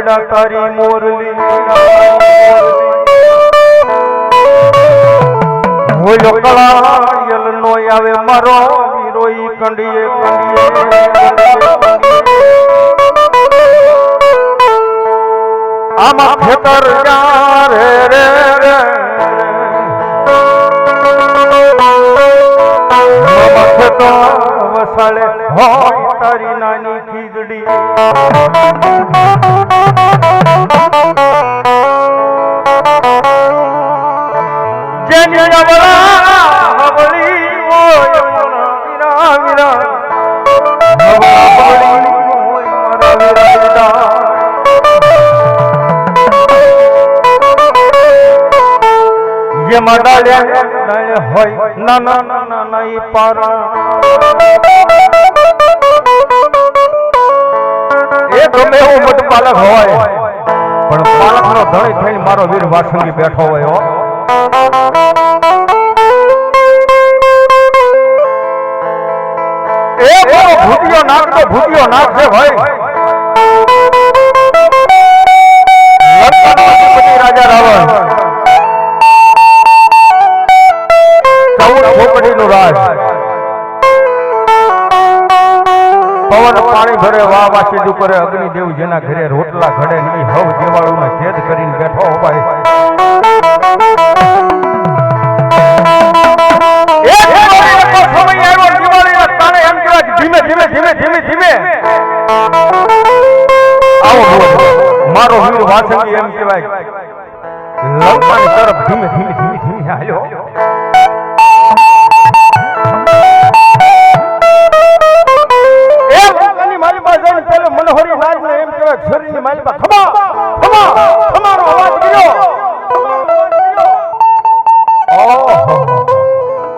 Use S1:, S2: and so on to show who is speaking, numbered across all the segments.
S1: વીણા તારી મોરલી હોયો કળાયલ નો આવે મારો વીરોઈ કંડીએ આમાં ખેતર જા રે રે વસાડે હોય તારી નાની ખીજડી જેની હવળી હોય વીરા વીરા હવળી હોય મારા વીરા જેમાં ડાળે હોય નાના નાના ઈ પારા એ ગમે એવું મોટું પાલક હોય પણ પાલકનો ધણી થઈને મારો વીર વાસંગી બેઠો હોય હો એ બોલો ભૂતિયો નાક છે ભાઈ રાજા રાવણ નું રાજ પવન પાણી ભરે વાહ સીધું કરે અગ્નિદેવ જેના ઘરે રોટલા ઘડે નહીં હવ દેવાળું ને ભેદ કરીને બેઠો ભાઈ ધીમે ધીમે ધીમે ધીમે ધીમે આવો મારો વીર વાસંગી એમ કહેવાય લંકાની તરફ ધીમે ધીમે ધીમે ધીમે હાલ્યો મનોહરી નાજ ને એમ કહેવાય શરીરની માલિકા ખમા ખમા ખમારો અવાજ ગયો ઓહો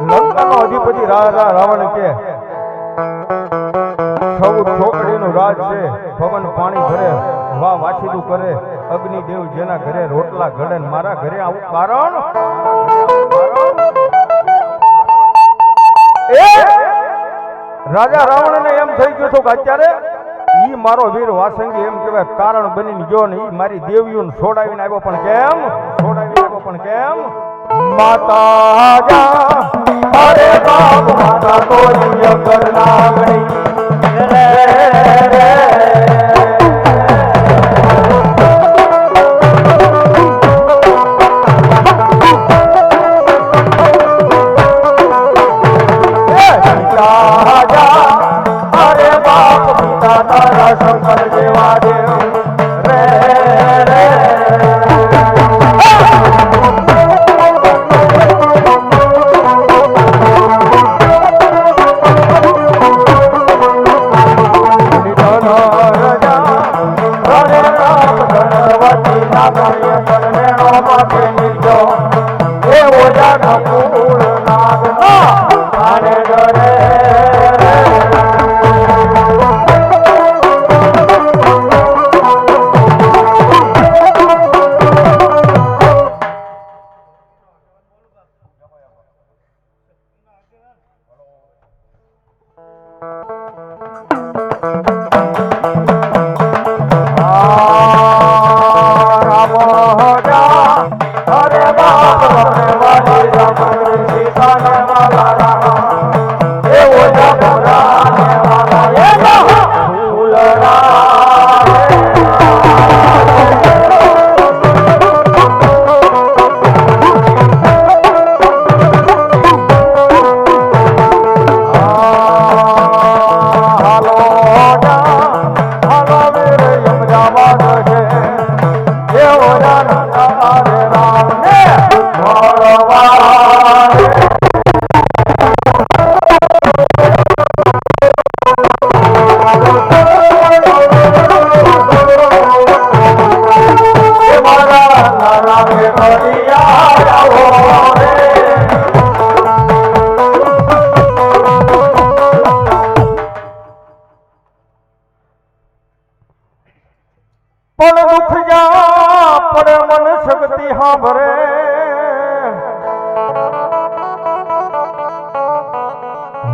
S1: લંકાનો અધિપતિ રાજા રાવણ કે સૌ છોકરીનું રાજ છે પવન પાણી ભરે વાહ વાસીદું કરે અગ્નિદેવ જેના ઘરે રોટલા ઘડે મારા ઘરે આવું કારણ એ રાજા રાવણને એમ થઈ ગયું હતું કે અત્યારે ઈ મારો વીર વાસંગી એમ કહેવાય કારણ બનીને ગયો ને ઈ મારી દેવીઓને છોડાવીને આવ્યો પણ કેમ માતા જા અરે બાપ માતા કોઈ અગર નાગણી રે રે શંકર જેવા દેવ રે રે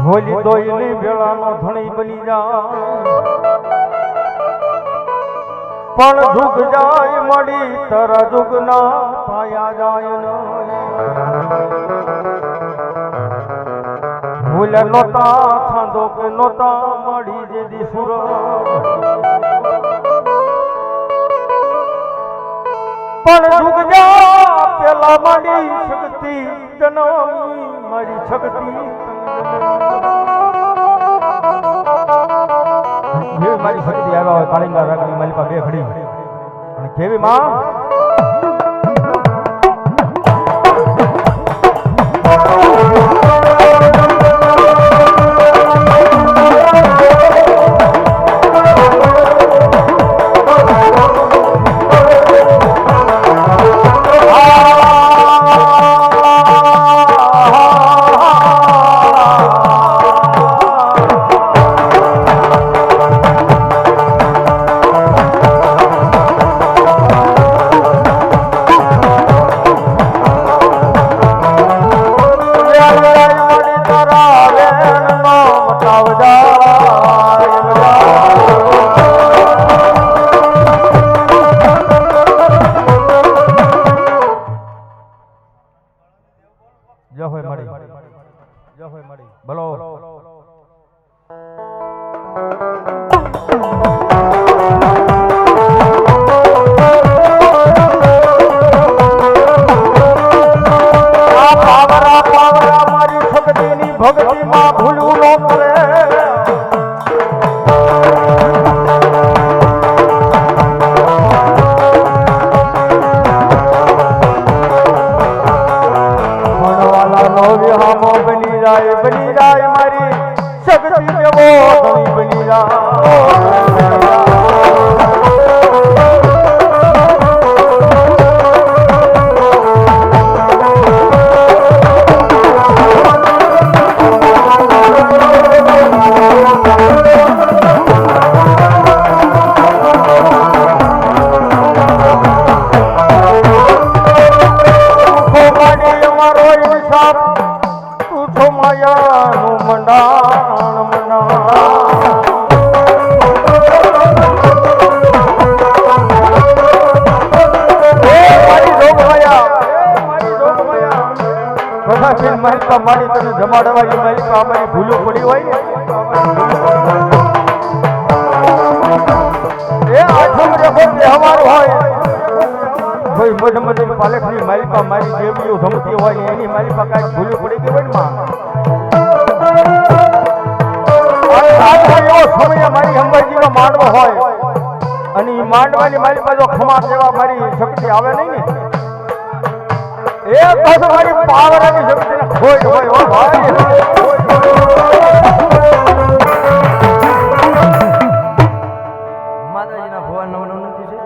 S1: હોલી દોઈલી વેળાનો ધણી બની જા પણ જુગ જાય મળી તરા જુગ ના પાયા જાય ન ભૂલ નોતા છાંદો કે નોતા મળી જેદી સુર પણ જુગ જા પેલા મળી શક્તિ જનમી મળી શક્તિ જેવી મારી શક્તિ આવ્યા હોય કાળિંગા રાગની માલિકા બે ઘડી અને કેવી માં બોલો મારી શક્તિની ભક્તિમાં ભૂલવું ન કરે બની જાય મારી શક્તિ દેવો બની જાય માયાનું મંડાણ મારી તને જમાડવાની માલિકા અમારી ભૂલો પડી હોય ને એ આઠમ રેખો તહેવાર હોય કોઈ મધ મધ પાલકની માલિકા મારી દેવીઓ ધમતી હોય એની માલિકા કાંઈક ભૂલો પડી ગઈ હોય ને એવો સમય મારી અંબાજીનો માંડવો હોય અને એ માંડવાની માલિકા જો ખમા સેવા મારી શક્તિ આવે નહીં ને એ બસ મારી પાવરની શક્તિને ખોટ હોય હો ભાઈ માતાજીના ભગવાન નવ નથી છે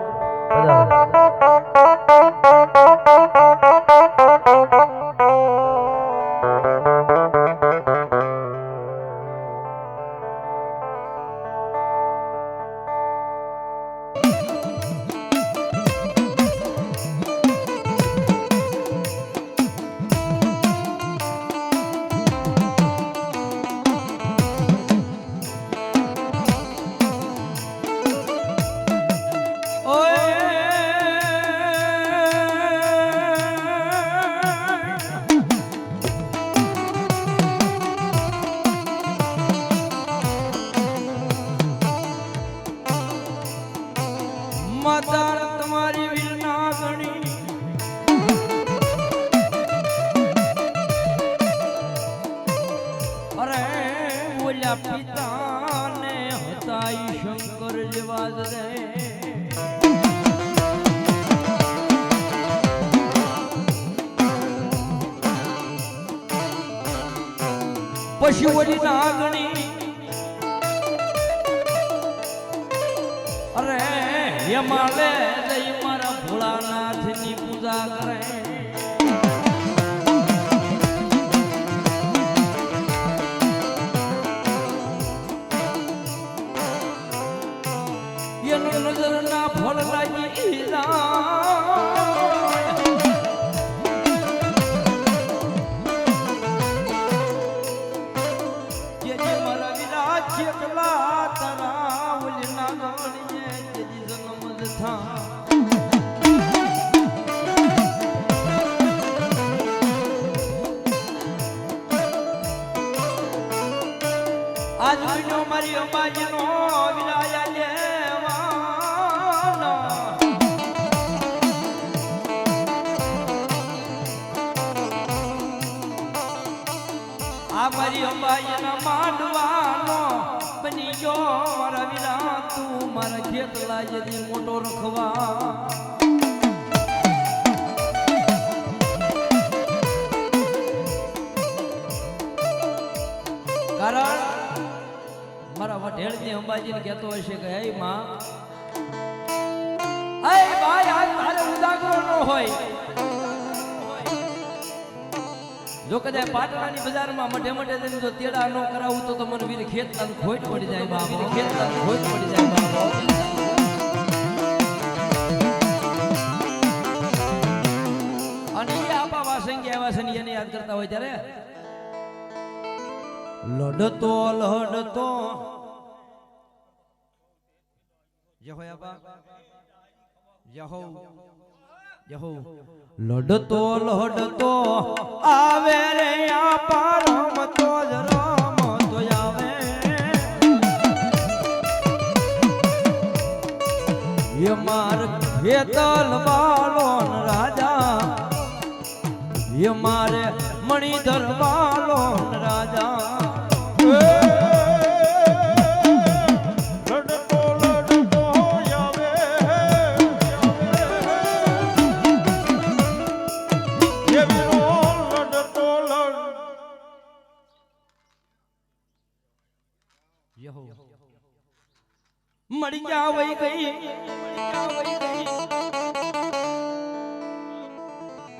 S1: માતા તમારી વીરના ગણી અરે બોલ્યા પિતાને હતા શંકર જેવા જ રે પછી ઓલી નાગણી અરે યમાલે જઈ મારા ભોળાનાથની પૂજા કરે એનો નજર ના ફળ લાગી મારા વિરાજ તારા ઓલી નાગણીએ જન્મ
S2: આજ મહિનો મારી અંબાજીનો વિરાયા લેવાનો આ મારી અંબાજીના માંડવાનો બની ગયો મારા વિરા તું મારા ખેતલા જેથી મોટો રખવા કારણ મારા વઢેળની અંબાજીને કહેતો હશે કે હે માં હે ભાઈ આજ તારે ઉદાગરો ન હોય જો કદાચ પાટણાની બજારમાં મઢે મઢે જઈને જો તેડા ન કરાવું તો મને વીર ખેતલાનું ખોટ પડી જાય બાપો ખેતલાનું ખોટ પડી જાય બાપો અને એ આપા વાસંગી આવ્યા છે ને એને યાદ કરતા હોય ત્યારે લડતો લડતો જહો આપા જહો જહો લડતો લડતો આવે રે આપા રમતો જ રમતો આવે એ માર ખેતલ બાલોન રાજા એ મારે મણિધર બાલોન રાજા મળી જાવઈ ગઈ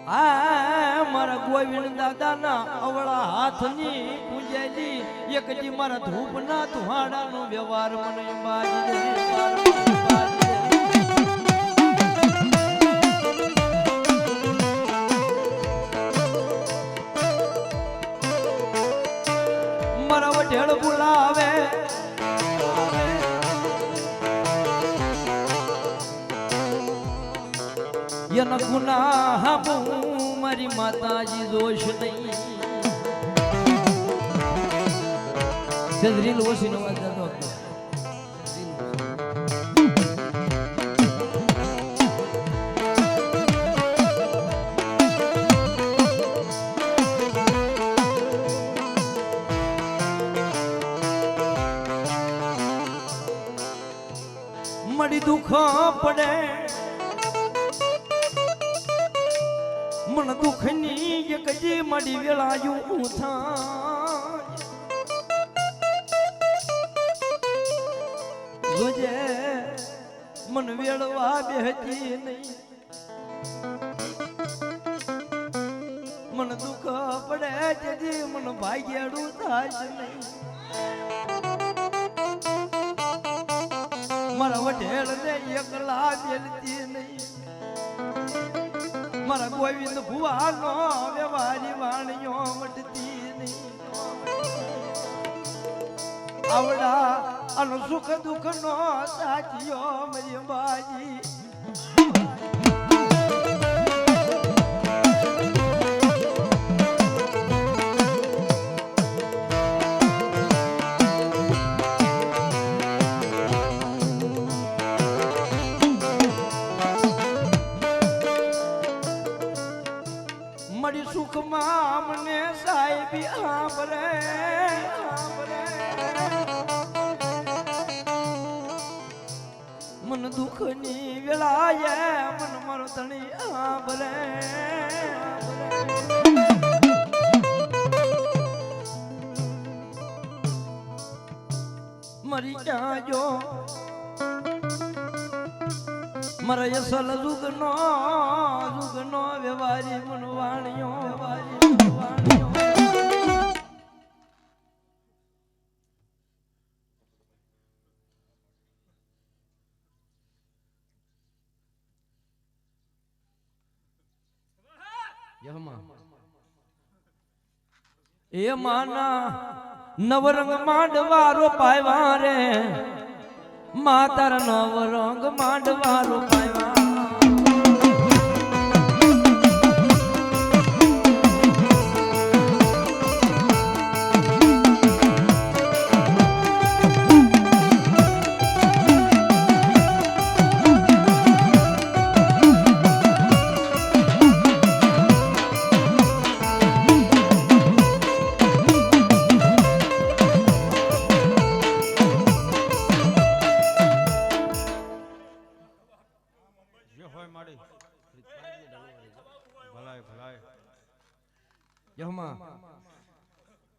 S2: આ મારા ગોવિંદ દાદાના અવળા હાથની પૂંજેલી એકજી મારા ધૂપના ધુહાડાનો વ્યવહાર મને મારા વઢેળ બોલાવે એના ગુનાહ બહુ મારી માતાજી દોષ નહીં સેજરીલ ઓસીનો વાત હતો મળી દુઃખ પડે મન દુઃખની એક જે મળી વેળાયું થાય જોજે મન વેળવા બેહતી નહીં મન દુઃખ પડે તેથી મન ભાગ્યાડું થાય નહીં મારા વઢેળ ને એકલા બેલતી નહીં મારા ગોવિંદ ભુવાનો વ્યવહારી વાણીઓ મટતી નહીં આવડા અનુ સુખ દુઃખ નો સાચિયો મારી બાજી મળી સુખમાં મને સાહેબી આંબરે મન દુઃખની વેળાએ મન મારો તણી આંબરે મરી ક્યાં જો મારા યસલ જુગનો વ્યવહારી મન વાણિયો એ માના નવરંગ માંડવારો પાયવા રે માતાર નવરંગ માંડવારો પાયવા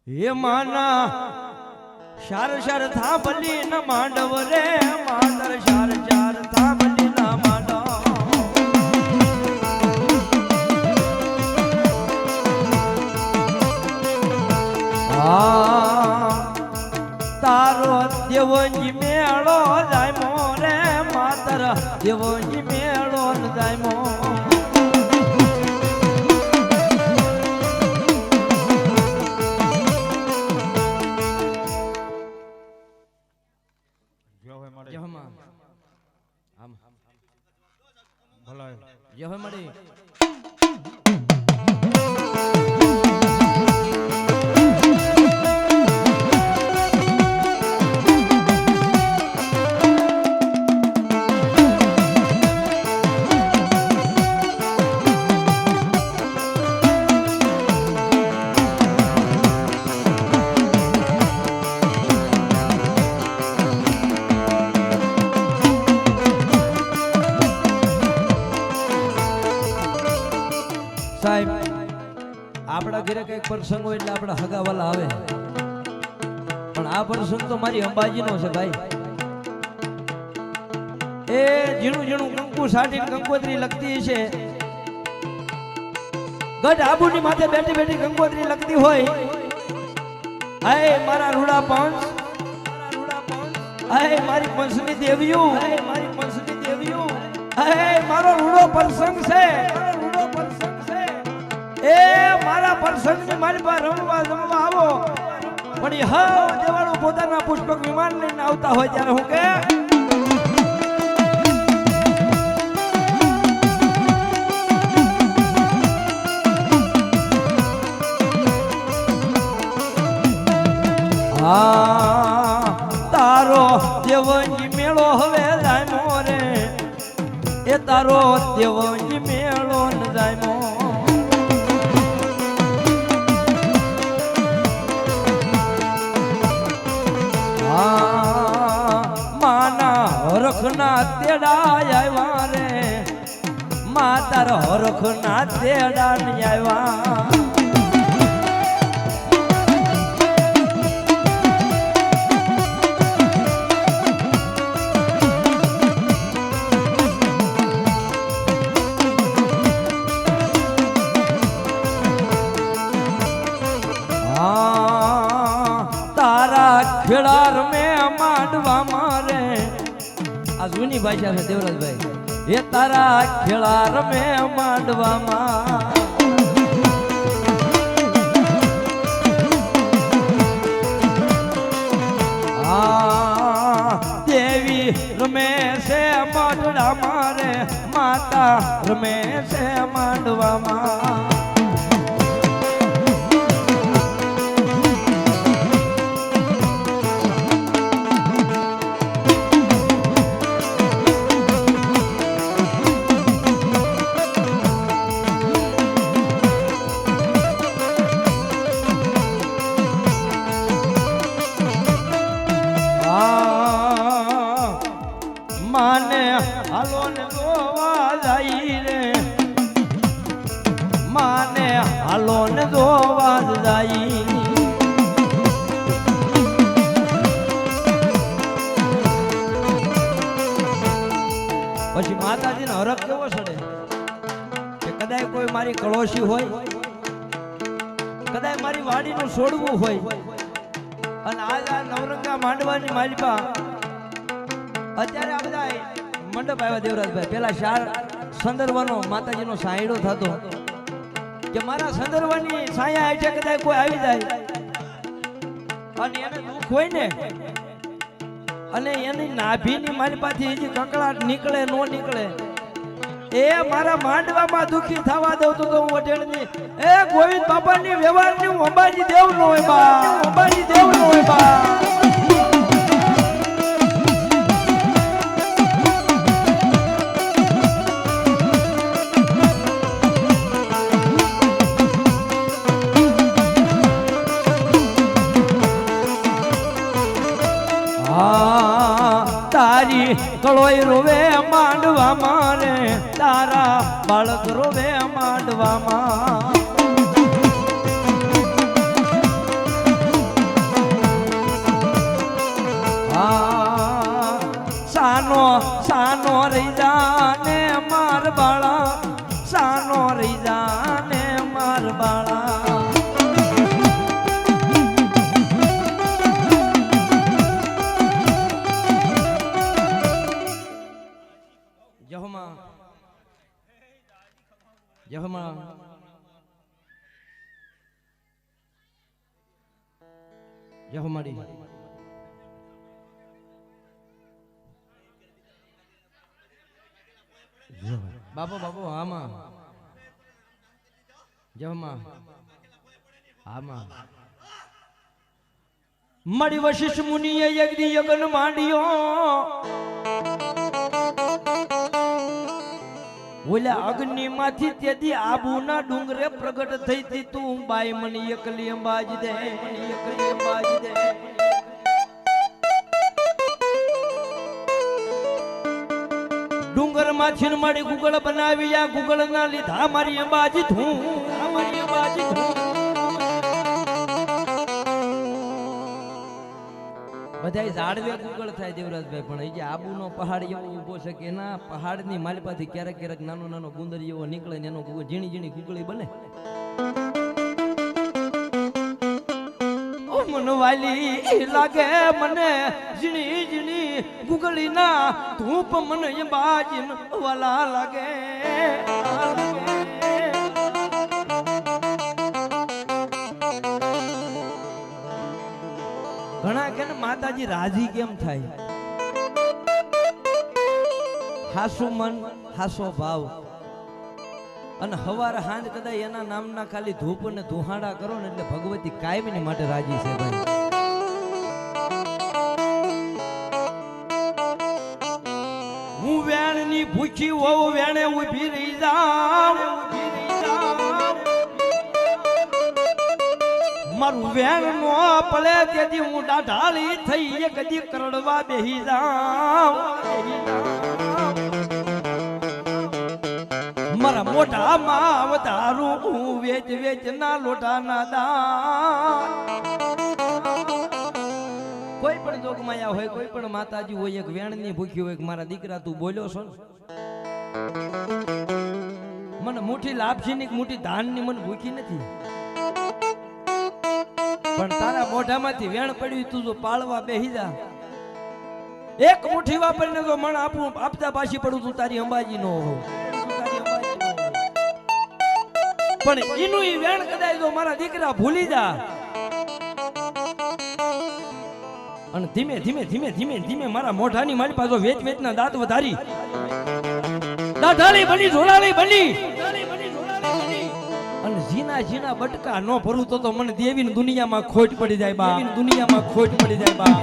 S2: હે માના શાર શાર થાંભલી ન માંડવ રે માતર શાર શાર થાંભલી ના માંડવ તારો દેવોજી મેળો જાય મોરે માતર દેવોજી મેળો જાય મો હવે મળી સાહેબ આપણા ઘરે કઈક પ્રસંગ હોય એટલે આપણા હગાવાલા આવે પણ આ પ્રસંગ તો મારી અંબાજીનો છે ભાઈ એ ઝીણું ઝીણું કંકુ સાટીને કંકોત્રી લખતી છે ગઢ આબુની માથે બેઠી બેઠી કંકોત્રી લખતી હોય હાય મારા રૂડા પંચ હાય મારી પંચની દેવીઓ મારી પંચની દેવીઓ હાય મારો રૂડો પ્રસંગ છે એ મારા પ્રસંગની મારી પાસે રમવા જમવા આવો પણ એ હા દેવાળો પોતાના પુષ્પક વિમાન લઈને આવતા હોય ત્યારે હું કે તારો દેવજી મેળો હવે જાય મોરે એ તારો દેવજી મેળો ન જાય મો માના હરખના તેડા આવ્યા રે માતાર હરખના તેડા આવ્યા ખેડા રમે માંડવા મારે આ જૂની ભાષા છે દેવરાજભાઈ એ તારા ખેડા રમે માંડવામાં દેવી રમે છે માંડવા મારે માતા રમે છે માંડવામાં માને હાલો ને જોવા જાય રે માને હાલો ને જોવા જાય પછી માતાજીનો હરખ કેવો ચડે કે કદાચ કોઈ મારી કળોશી હોય કદાચ મારી વાડીનું છોડવું હોય અને આજ આ નવરંગા માંડવાની માલિપા અત્યારે આ બધા મંડપ આવ્યા દેવરાજભાઈ પેલા શાર સંદર્ભનો માતાજીનો સાયડો થતો કે મારા સંદર્ભની છાયા હેઠે કદાચ કોઈ આવી જાય અને એને દુઃખ હોય ને અને એની નાભીની માલિપાથી જે કકળાટ નીકળે નો નીકળે એ મારા માંડવામાં દુખી થવા દઉં તો હું વઢેણની એ ગોવિંદ બાપાની વ્યવહારની હું અંબાજી દેવ નો હોય બા અંબાજી દેવ નો હોય બા તારી કળોઈ રોવે માંડવા મારે તારા બાળક રોવે માંડવામાં જહમાં જહમાડી બાપો બાપો આમાં જહમાં આમાં મળી વશિષ્ઠ મુનિએ યજ્ઞ યજ્ઞ માંડ્યો ઓલા અગ્નિ માંથી તેથી આબુના ડુંગરે પ્રગટ થઈ હતી તું બાઈ મને એકલી અંબાજ દે એકલી અંબાજ દે ડુંગર માંથી મારી ગુગળ બનાવી આ ગુગળ ના લીધા મારી અંબાજી તું મારી અંબાજી તું બધા ઝાડવે ગુગળ થાય દેવરાજભાઈ પણ એ જે આબુનો પહાડ એવો ઊભો છે કે એના પહાડની માલપાથી ક્યારેક ક્યારેક નાનો નાનો ગુંદરી એવો નીકળે ને એનો ઝીણી ઝીણી ગુગળી બને ઓ મન વાલી લાગે મને ઝીણી ઝીણી ગુગળી ના ધૂપ મને એ બાજી વાલા લાગે ઘણા કે માતાજી રાજી કેમ થાય હાસુ મન હાસો ભાવ અને હવાર હાંજ કદાચ એના નામના ખાલી ધૂપ અને ધુહાડા કરો ને એટલે ભગવતી કાયમી માટે રાજી છે ભાઈ હું વેણ ની ભૂખી હોઉં વેણે ઉભી રહી જાઉં મારું વેણ નો પડે તેથી હું ડાઢાળી થઈ એક દી કરડવા બેહી જાઉં મારા મોઢામાં વધારું હું વેચ વેચ ના લોટા ના દાન કોઈ પણ જોગમાયા હોય કોઈ પણ માતાજી હોય એક વેણ ની ભૂખી હોય મારા દીકરા તું બોલ્યો છો ને મને મુઠ્ઠી લાપસી ની મુઠ્ઠી ધાન ની મને ભૂખી નથી પણ તારા મોઢામાંથી વેણ પડ્યું તું જો પાળવા બેહી જા એક મુઠ્ઠી વાપરીને જો મણ આપતા પાછી પડું તું તારી અંબાજી નો હો પણ એનું ઈ વેણ કદાચ જો મારા દીકરા ભૂલી જા અને ધીમે ધીમે ધીમે ધીમે ધીમે મારા મોઢાની મારી પાસે વેચ વેચના દાંત વધારી દાઢાળી બની ઝોલાળી બની અને ઝીના ઝીના બટકા નો ભરું તો મને દેવીની દુનિયામાં ખોટ પડી જાય બા દુનિયામાં ખોટ પડી જાય બા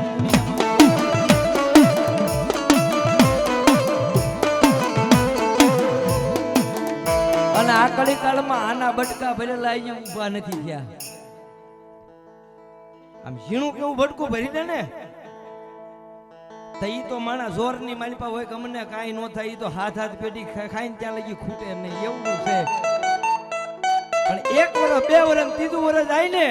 S2: અને આ કળી કાળમાં આના બટકા ભરેલા અહીંયા ઊભા નથી થયા આમ ઝીણું કેવું બટકું ભરી દે ને તો ઈ તો માણા જોરની માલિપા હોય કે અમને કાંઈ ન થાય ઈ તો હાથ હાથ પેટી ખાઈને ત્યાં લગી ખૂટે નહીં એવું છે પણ એક વર્ષ બે વર્ષ ત્રીજું વર્ષ જાય ને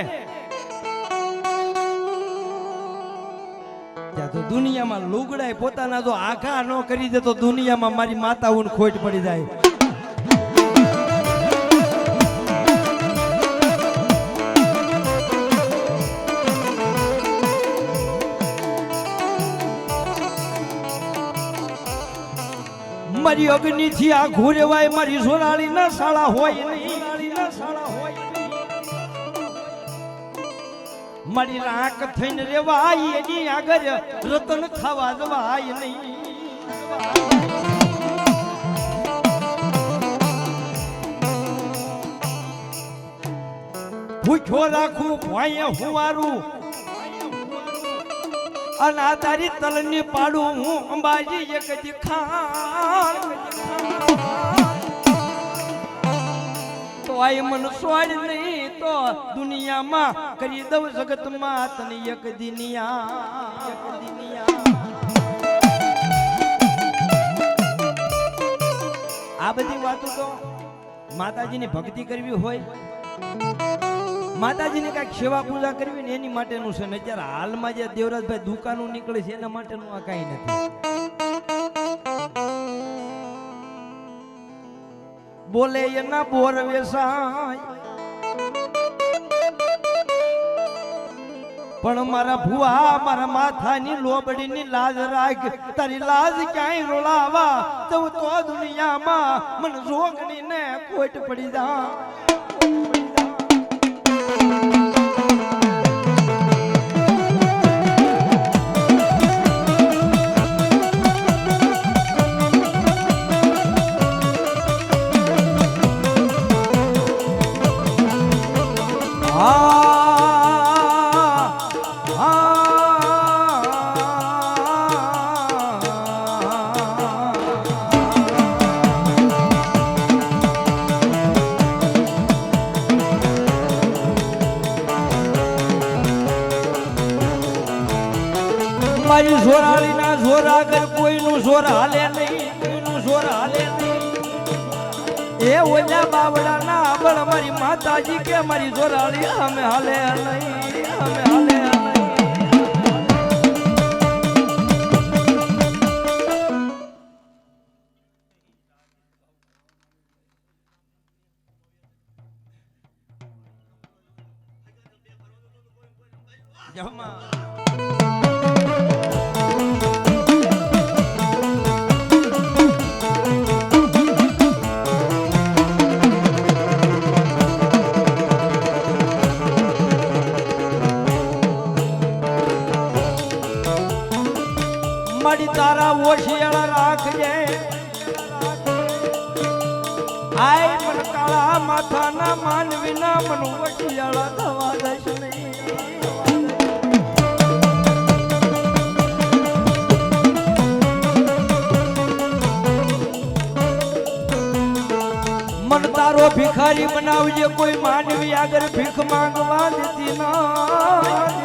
S2: ત્યાં તો દુનિયામાં લુગડાય પોતાના જો આઘા ન કરી દે તો દુનિયામાં મારી માતાઓને ખોટ પડી જાય મારી અગ્નિ થી આ ઘોરેવાય મારી સોનાળી ના શાળા હોય મારી રાખ થઈને રેવાય એની આગળ રતન ખાવા જવાય નહીં ભૂખ્યો રાખું ભાઈ હુવારું અને આ તારી તલની પાડું હું અંબાજી એક જ ખાણ તો આય મન સોડ નહીં તો દુનિયામાં કરી દઉં જગતમાં તને એક દિનિયા આ બધી વાતો તો માતાજીની ભક્તિ કરવી હોય માતાજીને કઈક સેવા પૂજા કરવી ને એની માટેનું છે ને અત્યારે હાલમાં જે દેવરાજભાઈ દુકાનો નીકળે છે એના માટેનું આ કઈ નથી બોલે એના બોર વેસાય પણ મારા ભુવા મારા માથાની લોબડીની લાજ રાખ તારી લાજ ક્યાંય રોલાવા તો દુનિયામાં મને રોગણી ને કોટ પડી જા મારી સોરાળી ના જોર આગળ કોઈનું જોર હાલે નહીં કોઈનું જોર હાલે નહીં એ ઓલા બાવડા ના આગળ મારી માતાજી કે મારી જોરાળી અમે હાલે નહીં અમે હાલે જમા મારી તારા ઓશિયાળા રાખજે આય મન કાળા માથાના માનવીના મન ઓશિયાળા થવા દઈશ નહીં મન તારો ભિખારી બનાવજે કોઈ માનવી આગળ ભીખ માંગવા દેતી ના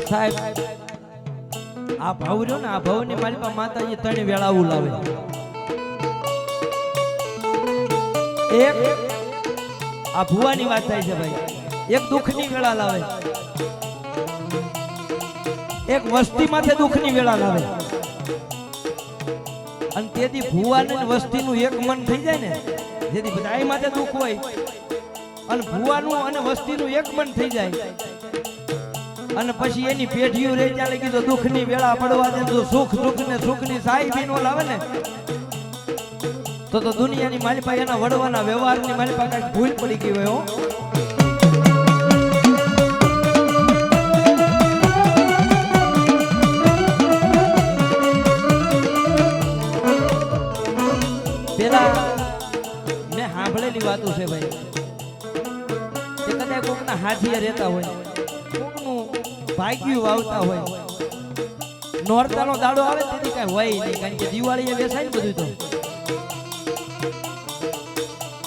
S2: સાહેબ આ ભાવ રહ્યો ને આ ભાવની મારી પાસે માતાજી ત્રણ વેળાવું લાવે એક આ ભુવાની વાત થાય છે ભાઈ એક દુઃખની વેળા લાવે એક વસ્તી માથે દુઃખની વેળા લાવે અને તેથી ભુવાને વસ્તીનું એક મન થઈ જાય ને જેથી બધા માથે દુઃખ હોય અને ભુવાનું અને વસ્તીનું એક મન થઈ જાય અને પછી એની પેઢીઓ રહી ચાલે કીધું દુઃખની વેળા પડવા દે તો સુખ દુઃખ ને સુખની સાહેબી નો લાવે ને તો દુનિયાની મારી પાસે એના વડવાના વ્યવહારની મારી પાસે કઈક ભૂલ પડી ગઈ હોય હો પેલા મેં સાંભળેલી વાતો છે ભાઈ કે કદાચ કોકના હાથીએ રહેતા હોય કોકનું ભાગ્યું વાવતા હોય નોરતાનો દાડો આવે તેથી કઈ હોય નહીં કારણ કે દિવાળીએ બેસાય ને બધું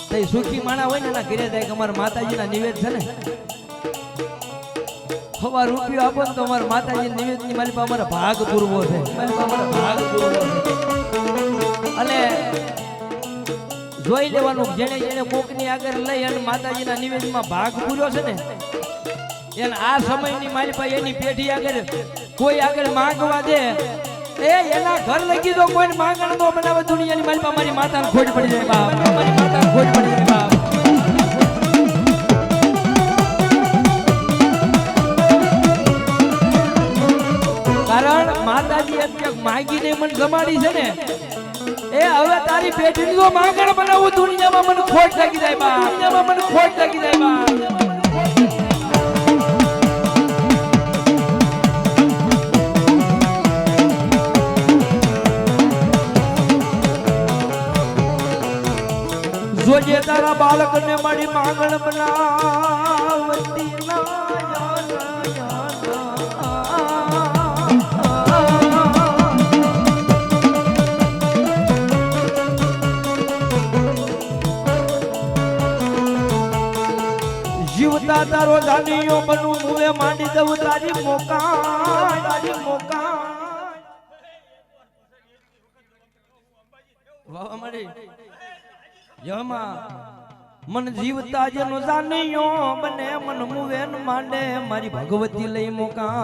S2: તો સુખી માણા હોય ને એના ઘરે થાય કે અમારા માતાજીના નિવેદ છે ને હવા રૂપિયો આપો ને તો અમારા માતાજી નિવેદની મારી પાસે અમારા ભાગ પૂરવો છે મારી પાસે અમારા ભાગ પૂરવો છે અને જોઈ લેવાનું જેને જેને કોકની આગળ લઈ અને માતાજીના નિવેદનમાં ભાગ પૂર્યો છે ને એને આ સમયની મારી પાસે એની પેઢી આગળ કોઈ આગળ માંગવા દે એ એના ઘર લગી તો કોઈ માંગણ નો બનાવે દુનિયાની મારી પાસે મારી માતાને ખોટ પડી જાય બાપ મારી માતાને ખોટ પડી જાય બાપ કારણ માતાજી અત્યારે માંગીને મને જમાડી છે ને એ હવે તારી પેઢીની તો માંગણ બનાવું દુનિયામાં મને ખોટ લાગી જાય બાપ દુનિયામાં મને ખોટ લાગી જાય બાપ જોજે તારા બાળકને મારી માંગણ બનાવતી જીવતા તારો દાનીઓ બનું મુવે માંડી દઉં તારી મોકા વાહ મારી યમા મન જીવતા જેનો જાનિયો બને મન મુવેન માંડે મારી ભગવતી લઈ મોકા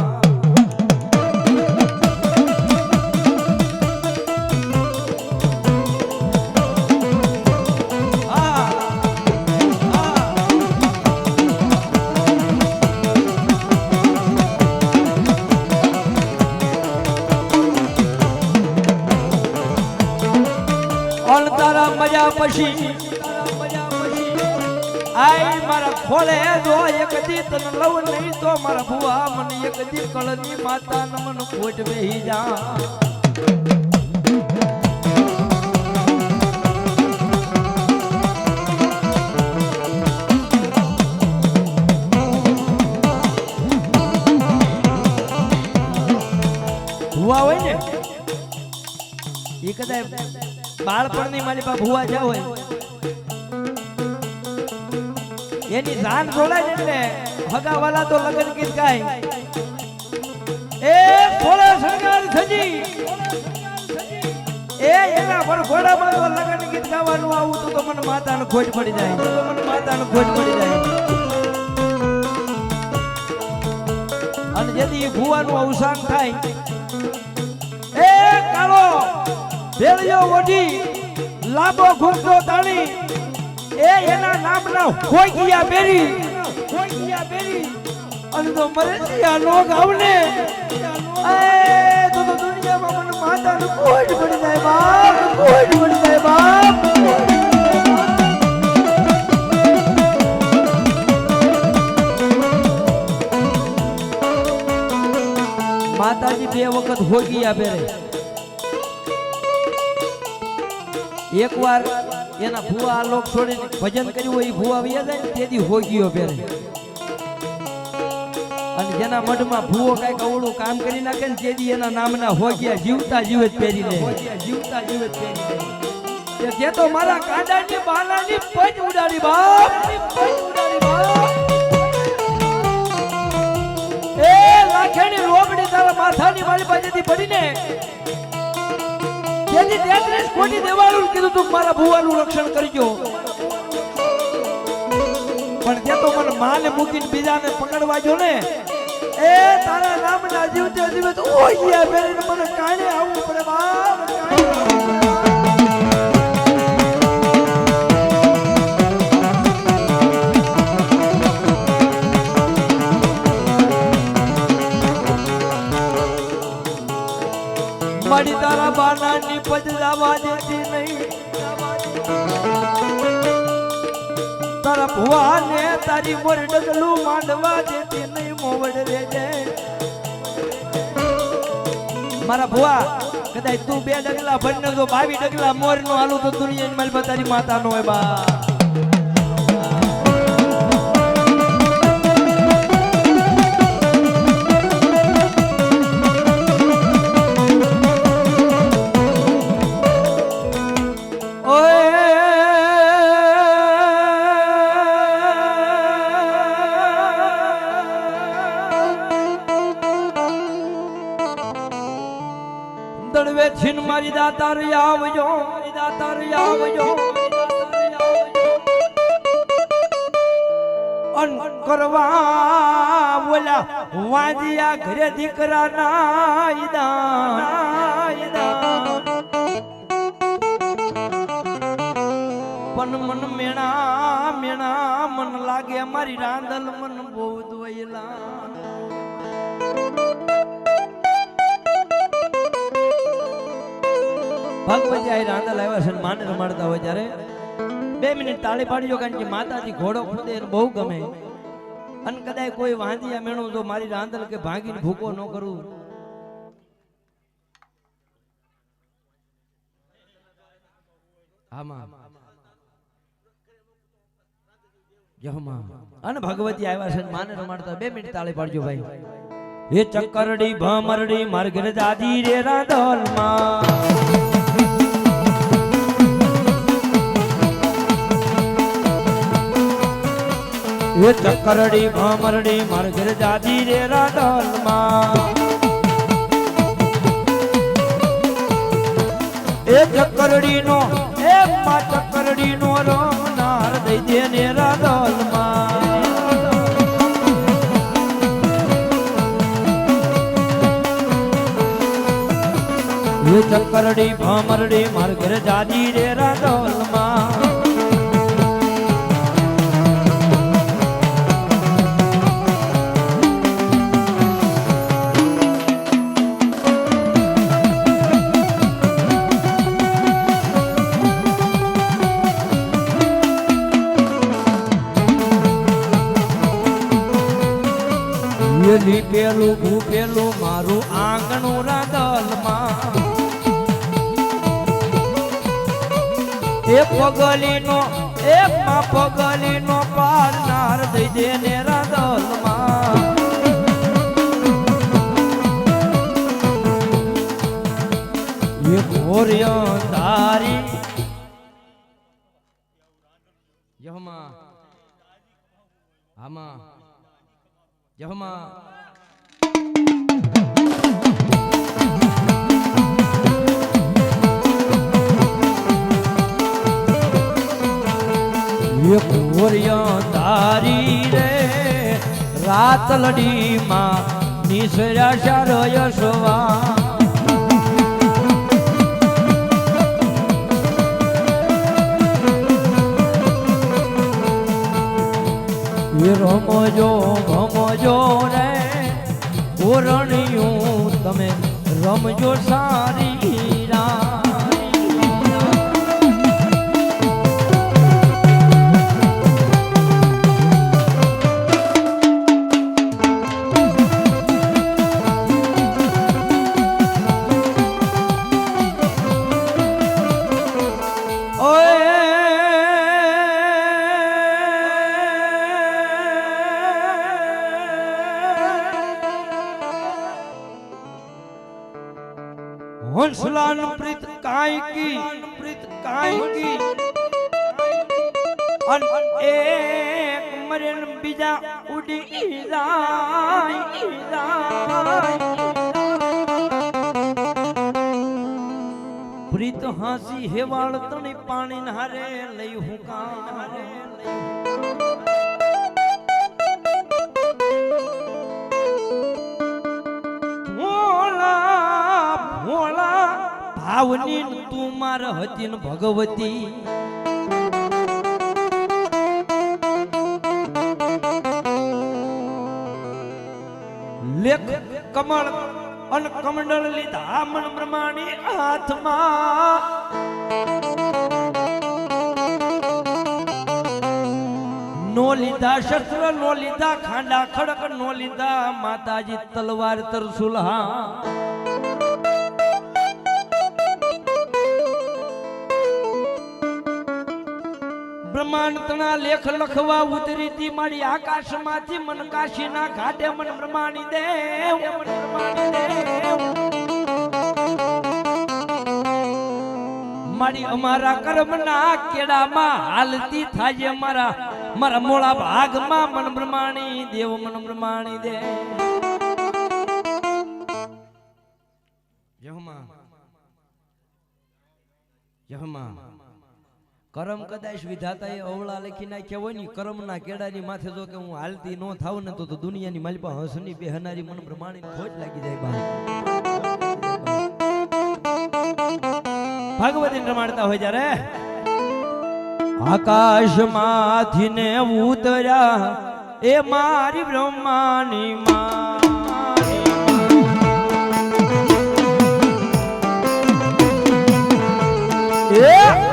S2: પણ તારા મજા પછી આઈ મારા ખોલે જો એક દી તને લવ નહીં તો મારા ભુવા મને એક દી કળની માતા નમન ખોટ બેહી જા ભુવા હોય ને એ કદાચ બાળપણની મારી પાસે ભુવા જા હોય એની જાન છોડાય એટલે હગાવાલા તો લગન ગીત ગાય એ થોડે શણગાર થજી એ એના પર ઘોડામાં તો લગન ગીત ગાવાનું આવું તો મને માતાને ખોટ પડી જાય અને જેથી ભુવાનું અવસાન થાય એ કાળો ભેળિયો ઓઢી લાંબો ઘૂંટો તાણી એ એના નામના ખોઈયા બેરી અને તો મરેશિયા નો ગાવને એ તો દુનિયામાં મને માતાનું ખોટ પડી જાય બાપ માતાજી બે વખત હોગિયા બેરે એકવાર એના ભુવા આ લોક છોડીને ભજન કર્યું હોય ભુવા વ્યા જાય ને તેથી હોગીયો પહેરે અને જેના મઢમાં ભુવો કઈક અવળું કામ કરી નાખે ને તેથી એના નામના હોગિયા જીવતા જીવે પહેરી લે તે તો મારા કાંડાની બાલાની પજ ઉડાડી બાપ એ લાખેની રોબડી તારા માથાની મારી પાસેથી પડીને જેથી 33 કોટી દેવાળું કીધું તું મારા ભુવાનું રક્ષણ કરજો પણ તે તો મને માને મૂકીને બીજાને પકડવા જો ને એ તારા નામના જીવતે જીવત ઓયા બેરીને મને કાણે આવવું પડે બાપ મારી તારા બાનાની પજ લાવા દેતી નહીં તારા ભુવાને તારી મોર ડગલું માંડવા દેતી નહીં મોવડ રેજે મારા ભુવા કદાચ તું 2 ડગલા ભરને તો 22 ડગલા મોર નો હાલું તો દુનિયાની માલ તારી માતા નો હોય બા દળવે છીન મારી દાતાર આવજો અન કરવા બોલા વાંજિયા ઘરે દીકરા ના પણ મન મેણા મન લાગે મારી રાંદલ મન બહુ દોયલા ભગવતી આ રાંદલ આવ્યા છે માને રમાડતા હોય ત્યારે 2 મિનિટ તાળી પાડજો કારણ કે માતાજી ઘોડો ખુદે એને બહુ ગમે અને કદાચ કોઈ વાંધિયા મેણું તો મારી રાંદલ કે ભાગીને ભૂકો ન કરું આમાં જહમાં અને ભગવતી આવ્યા છે માને રમાડતા 2 મિનિટ તાળી પાડજો ભાઈ એ ચક્કરડી ભમરડી માર્ગર દાદી રે રાંદલ માં એ ચક્કરડી ભમરડી માર ઘર દાદી રે રાંદલ માં એ ચક્કરડી નો એ માં ચક્કરડી નો રમનાર દઈ દે ને રાંદલ માં એ ચક્કરડી ભમરડી માર ઘર દાદી રે રાંદલ માં એ પગલીનો એક માં પગલીનો પારનાર દઈ દે ને રાદલમાં એ ઘોર્ય તારી જહમાં આમાં જહમાં તારી રે રાત લડીમાં નિસર્યા શાર યશવા રમજો ભમજો રે ઓરણિયું તમે રમજો સારી હંસલાન પ્રીત કાંઈકી અન એક મરેન બીજા ઉડી જાય પ્રીત હાસી હેવાળ તણી પાણી હારે લઈ હું કારે ભાવની તું માર હતી ને ભગવતી લેખ કમળ અન કમંડળ લીધા મન બ્રહ્માની હાથમાં નો લીધા શસ્ત્ર નો લીધા ખાંડા ખડક નો લીધા માતાજી તલવાર તરસુલહા બ્રહ્માંડ તણા લેખ લખવા ઉતરી તી મારી આકાશમાંથી મન કાશીના ઘાટે મન બ્રહ્માણી દેવ મારી અમારા કર્મના કેડામાં હાલતી થાય મારા મોળા ભાગમાં મન બ્રહ્માણી દેવ મન બ્રહ્માણી દેવ જહમાં કરમ કદાચ વિધાતા એ અવળા લખી નાખ્યા હોય ને કરમના કેડાની માથે જો કે હું હાલતી ન થાવ ને તો દુનિયાની માલિપા હસની બેહનારી મન પ્રમાણે ખોટ લાગી જાય બા ભગવતી રમાડતા હોય જ્યારે આકાશમાંથી ને ઉતર્યા એ મારી બ્રહ્માની માં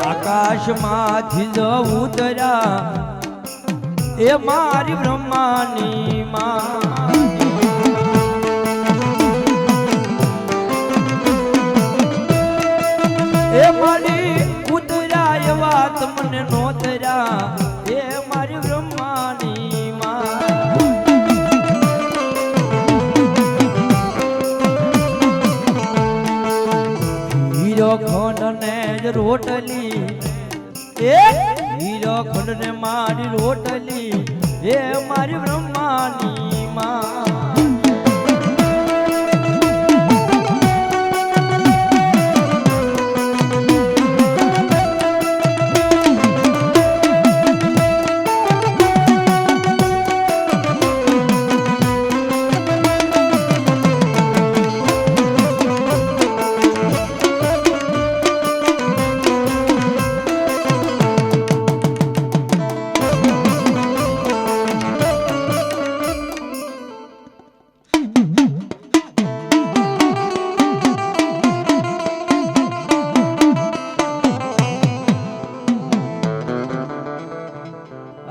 S2: આકાશમાંથી જ ઉતર્યા એ મારી બ્રહ્માની માં એ મારી ઉતર્યા એ વાત મને નોતર્યા એ મારી બ્રહ્માની માં હીરો ખંડ ને જ રોટલી એ હીરો ખંડ ને મારી રોટલી એ મારી બ્રહ્માની માં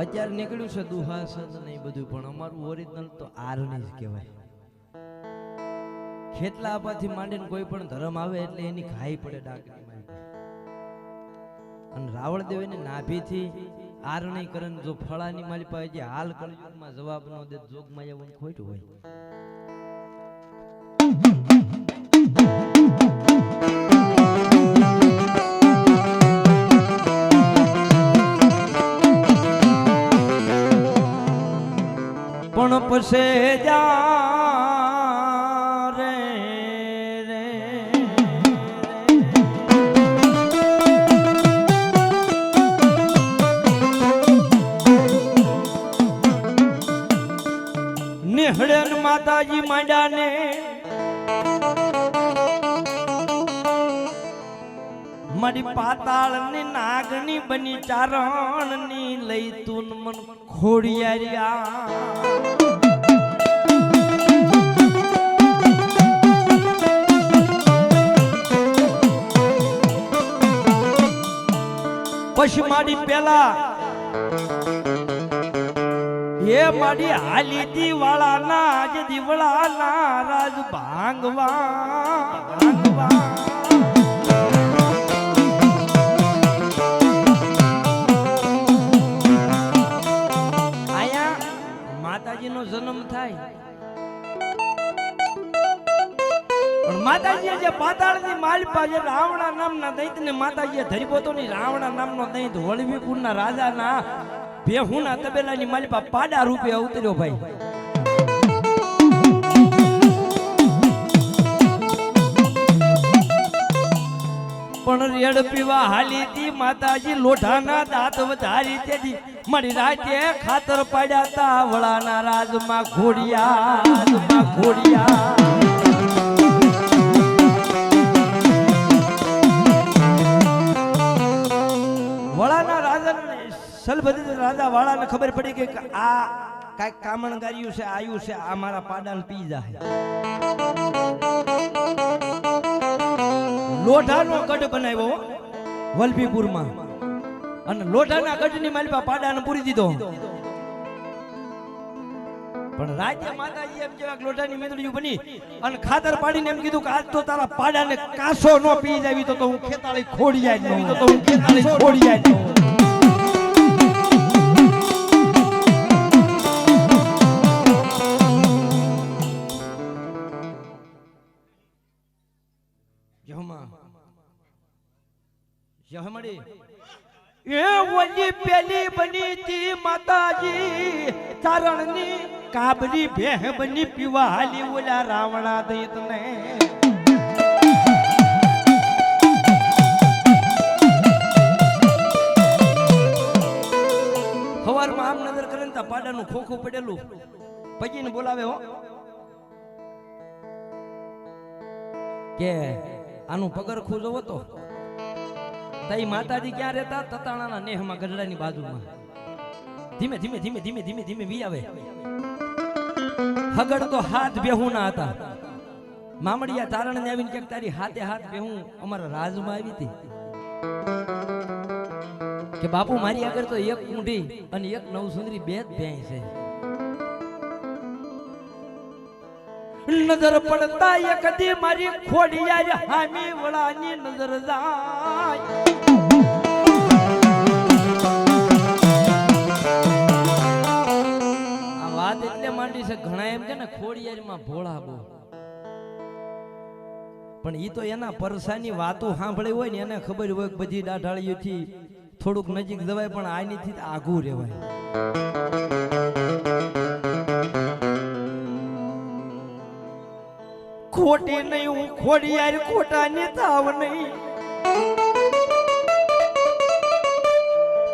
S2: અત્યારે નીકળ્યું છે દુહાસન ને બધું પણ અમારું ઓરિજિનલ તો આરની જ કહેવાય. ખેતલા આપાથી માંડીને કોઈ પણ ધર્મ આવે એટલે એની ખાઈ પડે ડાકરી. અને રાવણ દેવને નાભીથી આરણી કરીને જો ફળાની માલી પાસે જે હાલ કળયુગમાં જવાબ ન દે જોગમાં એવું ખોટું હોય. પણ પછી જા રે નિહળન માતાજી માંડ્યાને મારી પાતાળ ની નાગની બની ચારણ ની લઈ તું મન ખોડિયારિયા પછી મારી પેલા એ મારી હાલી દી વાળા ના જે દીવડા ના રાજ ભાંગવા માતાજીનો જન્મ થાય પણ માતાજીએ જે પાતાળની માલિપા જે રાવણા નામના દૈત્યને માતાજીએ ધરીપોતો ની રાવણા નામનો દૈત વળવીપુરના રાજાના ભેહુના તબેલાની માલિપા પાડા રૂપે ઉતર્યો ભાઈ. પણ રેડ પીવા હાલી તી માતાજી લોઢાના દાંત વધારી તેથી મારી રાતે ખાતર પાડ્યા તા વળાના રાજમાં ઘોડિયા વળાના રાજા સલભદ્ર રાજા વાળાને ખબર પડી કે આ કાંઈક કામણગાર્યું છે આયુ છે આ મારા પાડાને પી જાય. લોઢાનો ગઢ બનાવ્યો વલભીપુરમાં અને લોઢાના ગઢની માલિપા પાડાને પૂરી દીધો. પણ રાજ્ય માતાજી એમ જેવા લોઢાની મેદડીઓ બની અને ખાતર પાડીને એમ કીધું કે આજ તો તારા પાડાને કાસો નો પી જાવી તો હું ખેતાળી ખોડી જાય. એ ઓલી પેલી બની તી માતાજી ચારણની કાબરી ભેહ બની પીવા હાલી ઓલા રાવણા દૈતને. હવારમાં આમ નજર કરે ને પાડાનું ખોખું પડેલું પગીને બોલાવે હો કે આનું પગરખું જોવો તો તઈ માતાજી ક્યાં રહેતા તતાણાના નેહમાં ગઢડાની બાજુમાં ધીમે ધીમે ધીમે ધીમે ધીમે ધીમે વી આવે. હગડ તો હાથ બેહુના હતા. મામડિયા તારણ ને આવીને કે તારી હાથે હાથ બેહું અમારા રાજમાં આવી હતી કે બાપુ મારી આગળ તો એક ઊંઢી અને એક નવસુંદરી બે જ ભેંસ છે. નજર પડતા એક દી મારી ખોડિયા હામી વળાની નજર જાય. આ વાત એટલે માંડી છે ઘણા એમ કે ને ખોડિયારમાં ભોળા બહુ પણ ઈ તો એના પરસાની વાતો સાંભળી હોય ને એને ખબર હોય કે બધી દાઢાળીઓથી થોડુંક નજીક જવાય પણ આનીથી આઘું રહેવાય. ખોટી નહીં હું ખોડિયાર ખોટા ને થાવ નહીં.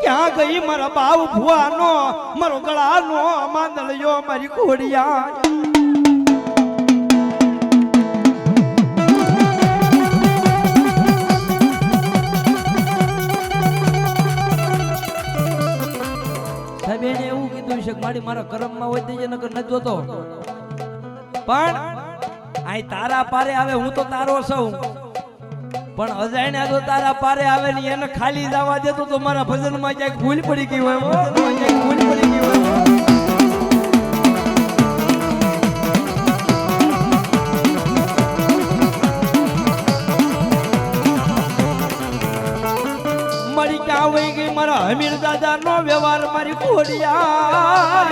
S2: ક્યાં ગઈ મારા બાવ ભુવાનો મારો ગળાનો માંદળિયો મારી ખોડિયાર. સાહેબ એને એવું કીધું છે કે મારી મારા કર્મમાં હોય દેજે નકર ન જોતો પણ આય તારા પારે આવે હું તો તારો સૌ પણ અજાણ્યા તો તારા પારે આવે ને એને ખાલી જવા દેતો તો મારા ભજનમાં ક્યાંક ભૂલ પડી ગઈ હોય મારી ક્યાં વહી ગઈ મારા હમીર દાદા નો વ્યવહાર મારી ઘોડિયા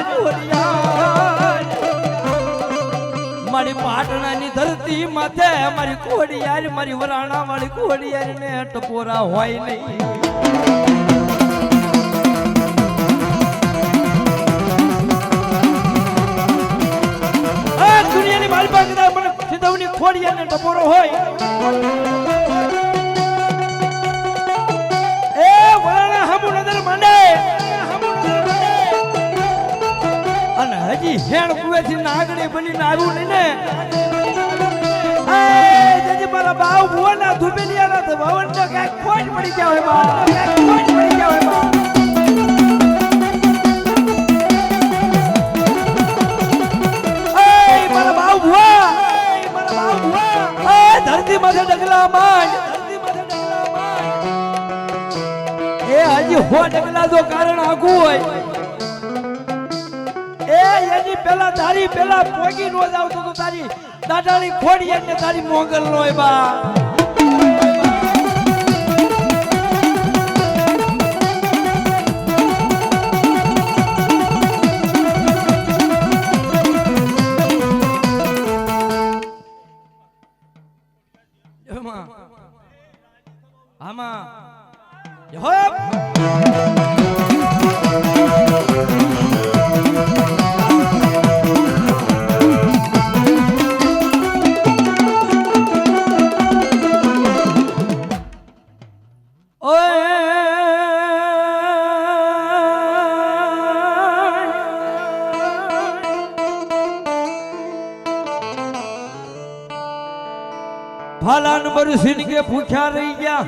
S2: મારી પાટણાની ધરતી માથે મારી ઘોડિયાર મારી વરાણા વાળી ઘોડિયાર ને ટપોરા હોય નહીં દુનિયાની મારી પાસે મને સીધવની ખોડિયાર ને ટપોરો હોય અને હજી હેણ કુવેથી નાગણી બનીને આવ્યું નહીં ને જેથી મારા બાવ ભુવના ધુબેલિયાના તો ભવન ને કાંઈક ખોટ પડી ગયા હોય બા કાંઈક ખોટ પડી ગયા હોય બા મારા બાવ ભુવા ધરતી માથે ડગલા માંડ એ હજી હો ડગલા જો કારણ આગું હોય એ એની પેલા તારી પેલા પોગી નો આવતો તો તારી દાદાની ખોડી એટલે તારી મોગલ નો હોય બા આમાં ફાલાન બર સિન કે ભૂખ્યા રહી ગયા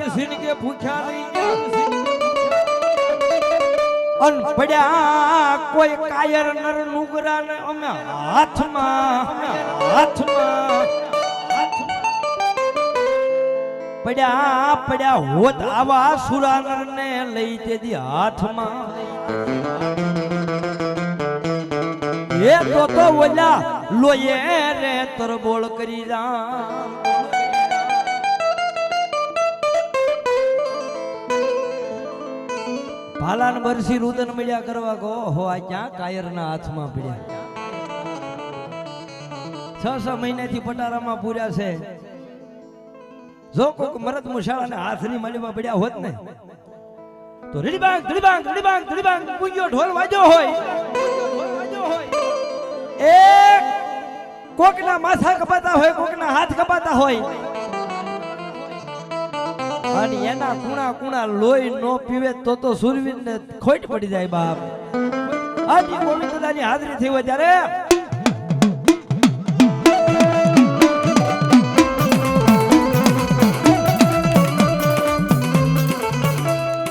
S2: અન પડ્યા કોઈ કાયર નર નુગરા ને અમે હાથમાં પડ્યા હોત આવા સુરાનર ને લઈ તેદી હાથમાં એ તો ઓલા લોયે રે તરબોળ કરી રામ ભાલાન બરસી રુદન મળ્યા કરવા કહો હો આ ક્યાં કાયરના હાથમાં પડ્યા 6 મહિનાથી પટારામાં પૂર્યા છે જો કોક મરદ મુશાળાને હાથની માલીમાં પડ્યા હોત ને તો રીડીબાંગ પૂંજ્યો ઢોલ વાગ્યો હોય એ કોકના માથા કપાતા હોય કોકના હાથ કપાતા હોય અને એના કુણા લોહી નો પીવે તો સુરવીર ને ખોટ પડી જાય બાપ આજી ગોવિંદદાની હાજરી થઈ હોય ત્યારે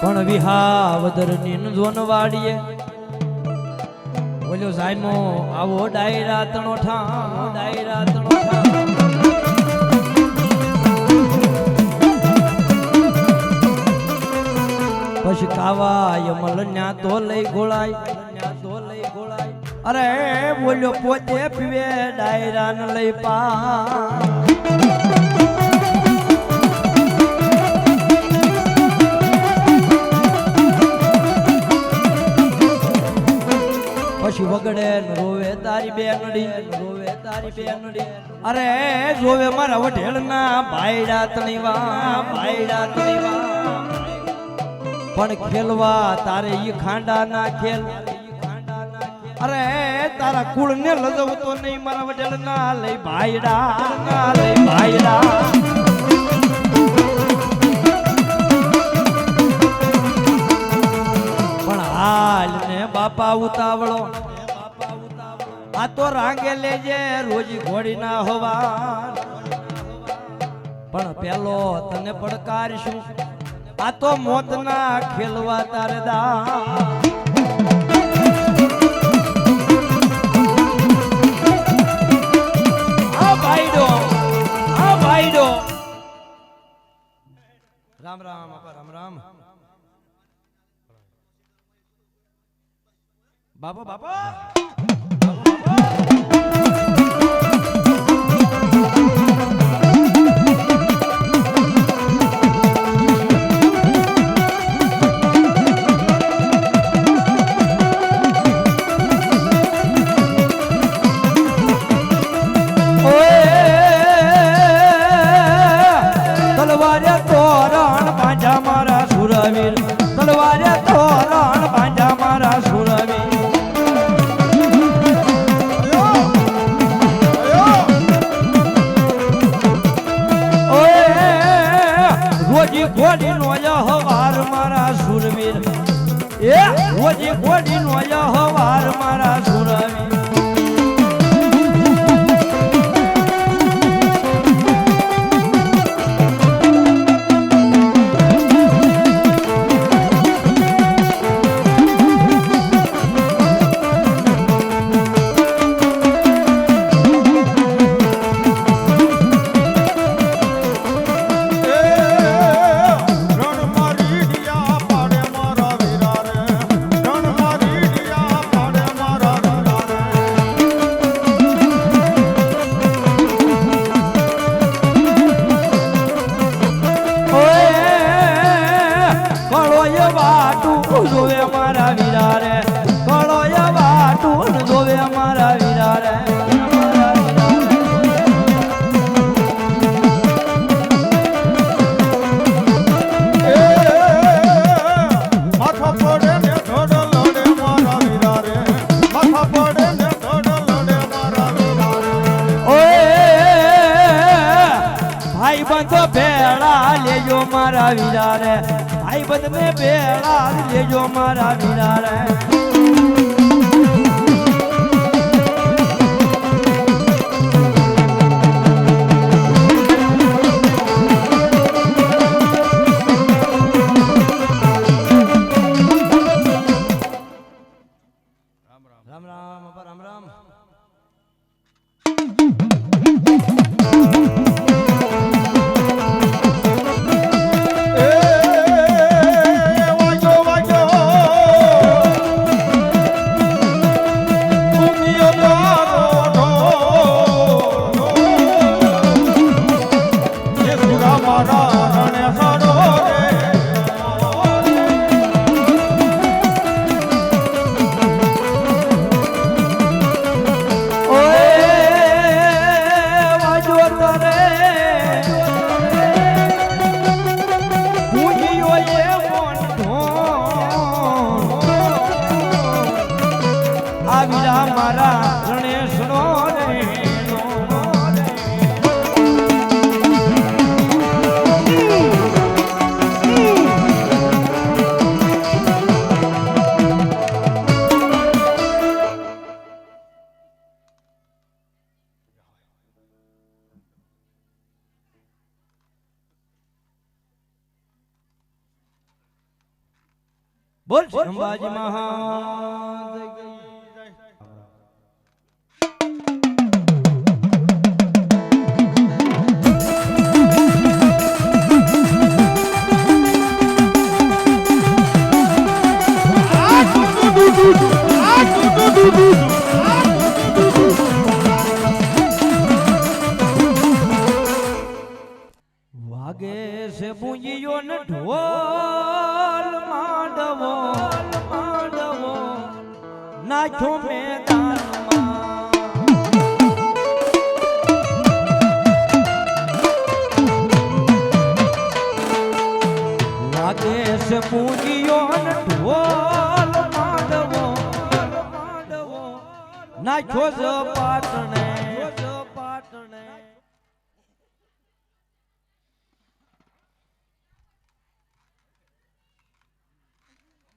S2: પણ વિહાવદર નીંદોન વાડીએ બોલ્યો સાઈમો આવો ડાયરા તણોઠા પછી કાવા મલન્યા તો લઈ ગોળાય અરે બોલ્યો પોતે પીવે ડાયરા ન લઈ પા પછી વગડે રોવે તારી બેનડી અરે જોવે મારા વઢેલના ભાઈડા તણીવા પણ ખેલવા તારે ઈ ખાંડા ના ખેલ અરે તારા કુળ ને લજવતો નહીં મારા વડેલ ના લઈ ભાઈડા પણ હાલ ને બાપા ઉતાવળો આ તો રાંગે લેજે રોજી ઘોડી ના હોવા પણ પેલો તને પડકારશું આ તો મોત ના ખેલવા તારે દા ભાઈડો રામ રામ બાપા સુરવીર એ ઓજી કોડી નો હવાર મારા સુરવીર જોવે મારા વીરા રે કળોય વાટું જોવે મારા વીરા રે
S1: માથા પડે ને ધડ લડે મારા વીરા રે માથા પડે ને ધડ લડે મારા વીરા રે
S2: ઓય ભાઈ બંધો ભેળા લેજો મારા વીરા રે ભાઈ બંધ ને ભેળા લેજો મારા વીરા રે રામ રામ બાપા રામ રામ આવીરા મારા ગણેશ નો રે બોલ અંબાજી મહાદેવ વાગે છે પૂંજીયો ને ઢોલ માંડવો માંડવો નાખ્યો મેદાનમાં વાગે છે પૂંજીયો ને ઢોલ માંડવો માંડવો નાખ્યો જ પાટણે પાટણે